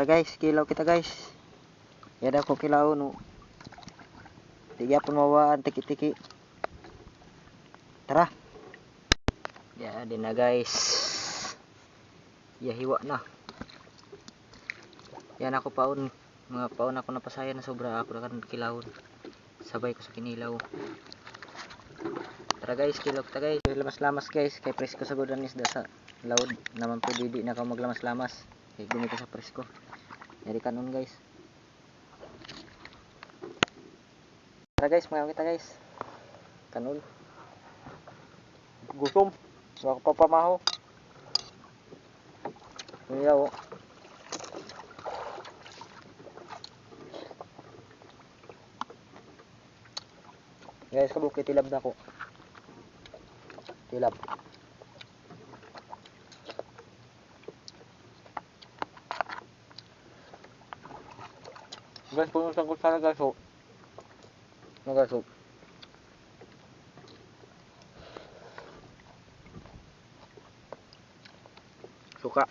guys, kilaw kita guys. Yan ako kilaw no. Tiga pun mawaan tiki-tiki. Tara. Ya din na guys. Ya hiwa na. Yan ako paon. Mga paon ako napasaya na sobra ako na kilawon. Sabay ko sa kinilaw. Tara guys, kilaw kita guys. Lamas-lamas guys, kay presko sa godan isda sa laod. Naman po di na ka maglamas-lamas. Kay gumita sa presko. Yari kanon guys. Tara guys, mga kita guys. Kanon. Gutom. Wala ko pa pamaho. Ayaw. Guys, kabukit tilab na ko. Tilab. Guys, puno sa kutsara guys. Oh. Guys, oh. Suka.